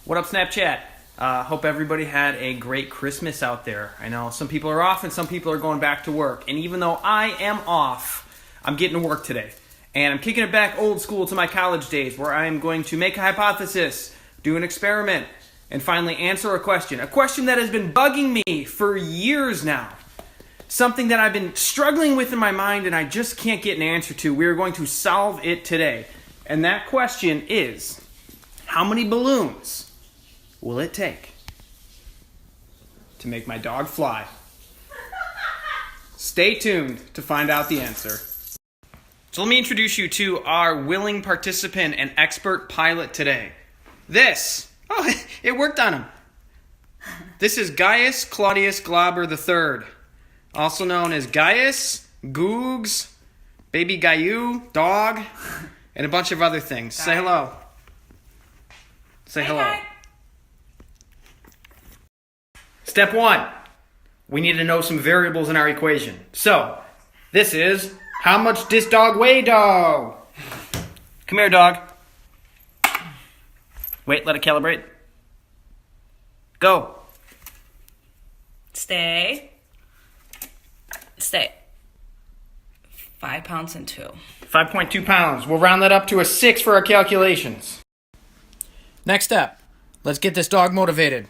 What up, Snapchat? Hope everybody had a great Christmas out there. I know some people are off and some people are going back to work. And even though I am off, I'm getting to work today. And I'm kicking it back old school to my college days where I am going to make a hypothesis, do an experiment, and finally answer a question. A question that has been bugging me for years now. Something that I've been struggling with in my mind and I just can't get an answer to. We are going to solve it today. And that question is, how many balloons will it take to make my dog fly? Stay tuned to find out the answer. So let me introduce you to our willing participant and expert pilot today. It worked on him. This is Gaius Claudius Glauber III, also known as Gaius, Googs, Baby Gaiu, Dog, and a bunch of other things. Say hello. Say hello. Hi. Step 1. We need to know some variables in our equation. So, this is how much this dog weigh, dog? Come here, dog. Wait, let it calibrate. Go. Stay. 5 pounds and 2. 5.2 pounds. We'll round that up to a 6 for our calculations. Next step. Let's get this dog motivated.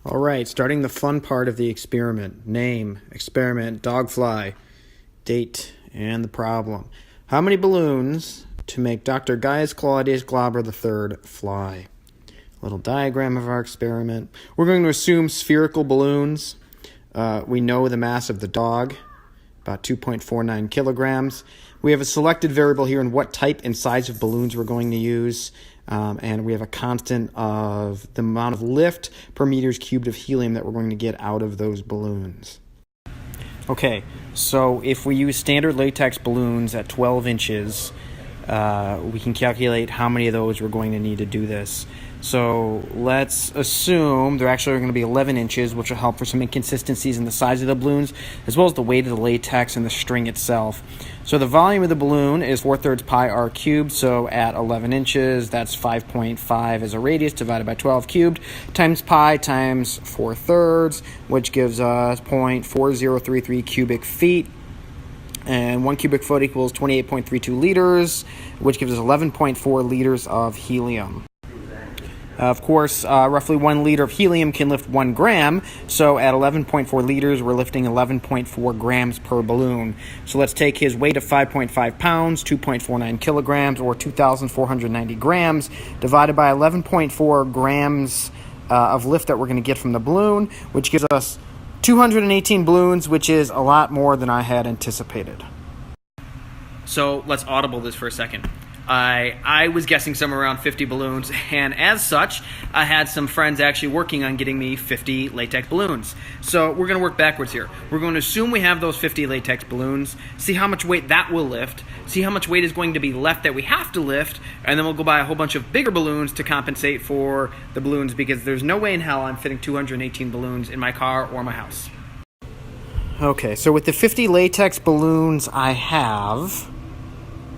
All right, starting the fun part of the experiment. Name, experiment, dog fly, date, and the problem. How many balloons to make Dr. Gaius Claudius Glauber III fly? A little diagram of our experiment. We're going to assume spherical balloons. We know the mass of the dog, about 2.49 kilograms. We have a selected variable here in what type and size of balloons we're going to use. And we have a constant of the amount of lift per meters cubed of helium that we're going to get out of those balloons. Okay, so if we use standard latex balloons at 12 inches, we can calculate how many of those we're going to need to do this. So let's assume they're actually going to be 11 inches, which will help for some inconsistencies in the size of the balloons, as well as the weight of the latex and the string itself. So the volume of the balloon is 4/3 pi r cubed, so at 11 inches, that's 5.5 as a radius divided by 12 cubed, times pi times 4/3, which gives us 0.4033 cubic feet. And 1 cubic foot equals 28.32 liters, which gives us 11.4 liters of helium. Of course, roughly 1 liter of helium can lift 1 gram, so at 11.4 liters, we're lifting 11.4 grams per balloon. So let's take his weight of 5.5 pounds, 2.49 kilograms, or 2,490 grams, divided by 11.4 grams of lift that we're going to get from the balloon, which gives us 218 balloons, which is a lot more than I had anticipated. So let's audible this for a second. I was guessing somewhere around 50 balloons, and as such, I had some friends actually working on getting me 50 latex balloons. So we're going to work backwards here. We're going to assume we have those 50 latex balloons, see how much weight that will lift, see how much weight is going to be left that we have to lift, and then we'll go buy a whole bunch of bigger balloons to compensate for the balloons, because there's no way in hell I'm fitting 218 balloons in my car or my house. Okay, so with the 50 latex balloons I have,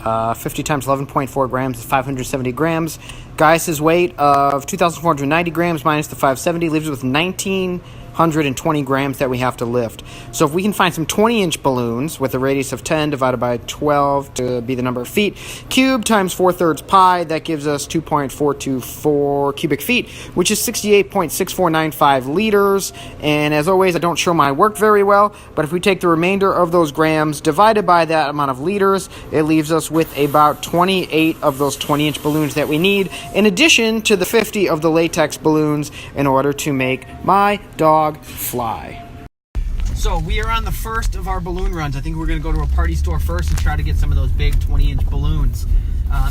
50 times 11.4 grams is 570 grams. Gaius' weight of 2,490 grams minus the 570 leaves us with 1,920 grams that we have to lift. So if we can find some 20-inch balloons with a radius of 10 divided by 12 to be the number of feet, cube times 4/3 pi, that gives us 2.424 cubic feet, which is 68.6495 liters. And as always, I don't show my work very well, but if we take the remainder of those grams divided by that amount of liters, it leaves us with about 28 of those 20-inch balloons that we need, in addition to the 50 of the latex balloons, in order to make my dog fly. So we are on the first of our balloon runs. I think we're going to go to a party store first and try to get some of those big 20-inch balloons.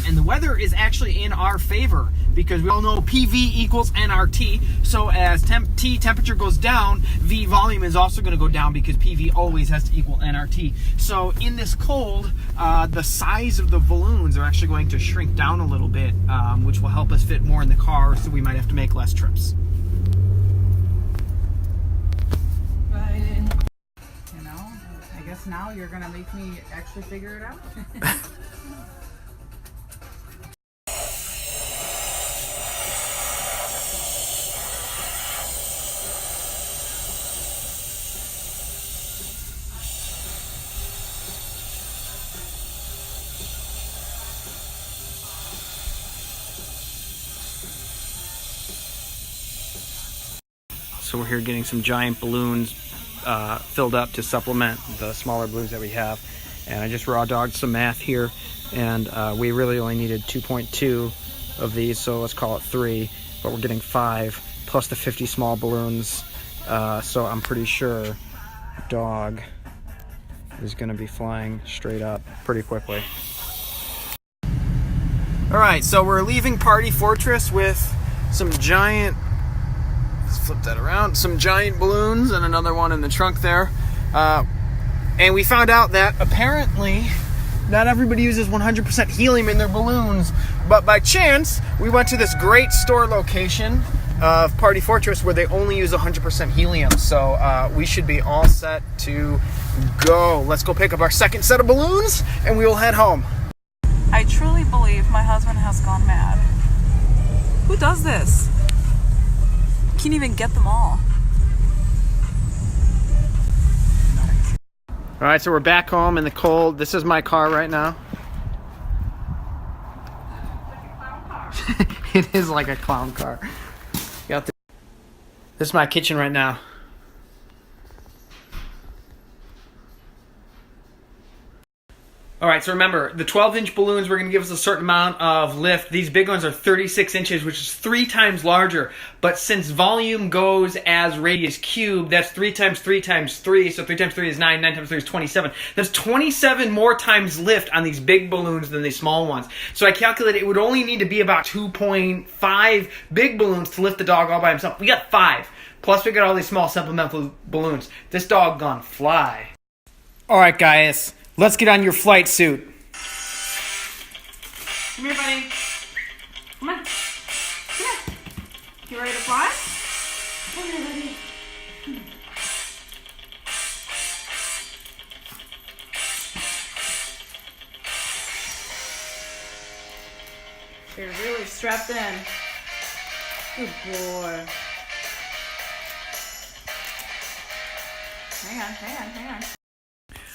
And the weather is actually in our favor, because we all know PV equals nRT. So as T temperature goes down, V volume is also going to go down, because PV always has to equal nRT. So in this cold, the size of the balloons are actually going to shrink down a little bit, which will help us fit more in the car, so we might have to make less trips. You know, I guess now you're going to make me actually figure it out. So we're here getting some giant balloons filled up to supplement the smaller balloons that we have. And I just raw dogged some math here, and we really only needed 2.2 of these, so let's call it 3, but we're getting 5 plus the 50 small balloons. So I'm pretty sure dog is going to be flying straight up pretty quickly. Alright, so we're leaving Party Fortress with some giant, let's flip that around, some giant balloons and another one in the trunk there. And we found out that apparently not everybody uses 100% helium in their balloons, but by chance we went to this great store location of Party Fortress where they only use 100% helium. So we should be all set to go. Let's go pick up our second set of balloons and we will head home. I truly believe my husband has gone mad. Who does this? Can't even get them all. All right, so we're back home in the cold. This is my car right now. It is like a clown car. This is my kitchen right now. All right, so remember, the 12-inch balloons were going to give us a certain amount of lift. These big ones are 36 inches, which is 3 times larger. But since volume goes as radius cubed, that's 3 times 3 times 3. So 3 times 3 is 9, 9 times 3 is 27. That's 27 more times lift on these big balloons than these small ones. So I calculated it would only need to be about 2.5 big balloons to lift the dog all by himself. We got 5. Plus we got all these small supplemental balloons. This dog gonna fly. All right, guys. Let's get on your flight suit. Come here, buddy. Come on. Come here. You ready to fly? Come here, buddy. You're really strapped in. Good boy. Hang on.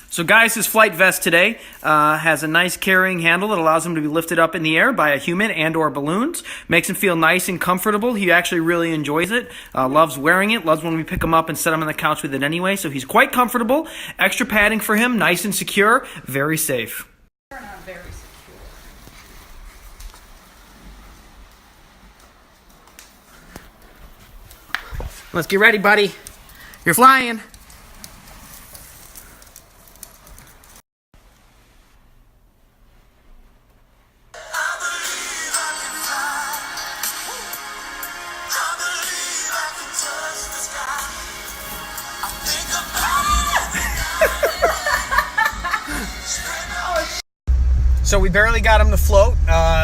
So Gaius' flight vest today has a nice carrying handle that allows him to be lifted up in the air by a human and or balloons. Makes him feel nice and comfortable. He actually really enjoys it. Loves wearing it. Loves when we pick him up and set him on the couch with it anyway. So he's quite comfortable. Extra padding for him. Nice and secure. Very safe. They're not very secure. Let's get ready, buddy. You're flying. So we barely got them to float,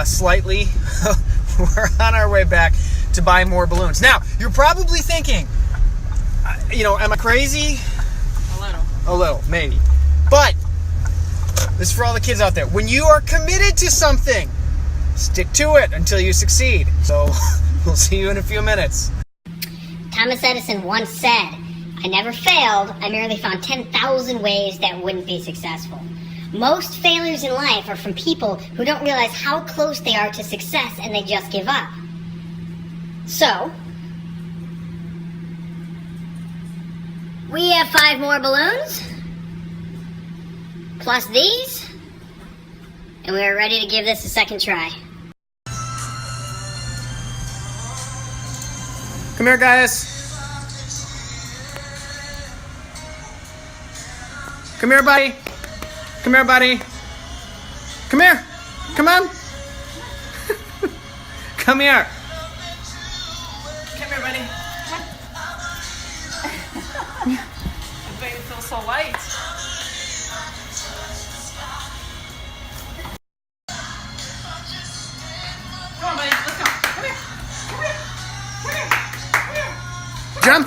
slightly. We're on our way back to buy more balloons. Now, you're probably thinking, am I crazy? A little, maybe. But this is for all the kids out there. When you are committed to something, stick to it until you succeed. So we'll see you in a few minutes. Thomas Edison once said, "I never failed, I merely found 10,000 ways that wouldn't be successful." Most failures in life are from people who don't realize how close they are to success and they just give up. So, we have 5 more balloons, plus these, and we are ready to give this a second try. Come here, guys. Come here, buddy. Come here, buddy. Come here. Come on. Come here. Come here, buddy. This baby feels so light. Come on, buddy. Let's go. Come here. Come here. Come here. Come here. Jump.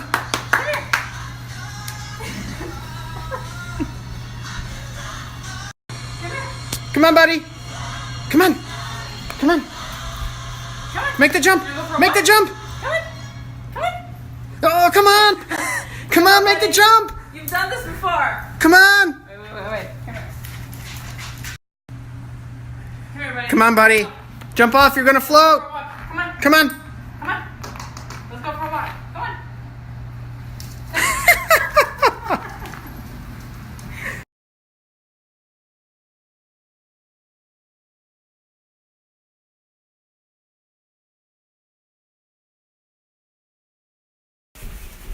Come on, buddy. Come on. Come on. Make the jump. Make the jump. Come on. Come on. Oh, come on. Come on, make the jump. You've done this before. Come on. Wait. Come here. Come here, buddy. Come on, buddy. Jump off. You're going to float. Come on. Come on. Come on. Let's go for a walk. Come on.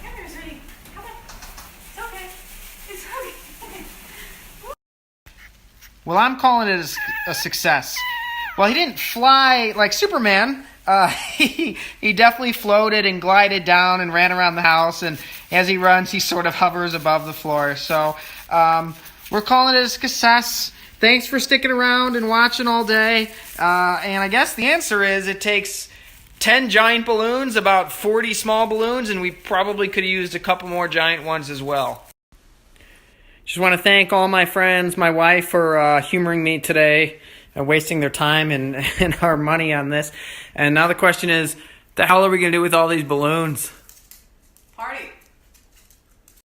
Come here, sweetie. Come on. It's okay. It's okay. Well, I'm calling it a success. Well, he didn't fly like Superman. He definitely floated and glided down and ran around the house. And as he runs, he sort of hovers above the floor. So we're calling it a success. Thanks for sticking around and watching all day. And I guess the answer is it takes 10 giant balloons, about 40 small balloons, and we probably could have used a couple more giant ones as well. Just want to thank all my friends, my wife for humoring me today, wasting their time and our money on this. And now the question is, the hell are we going to do with all these balloons? Party.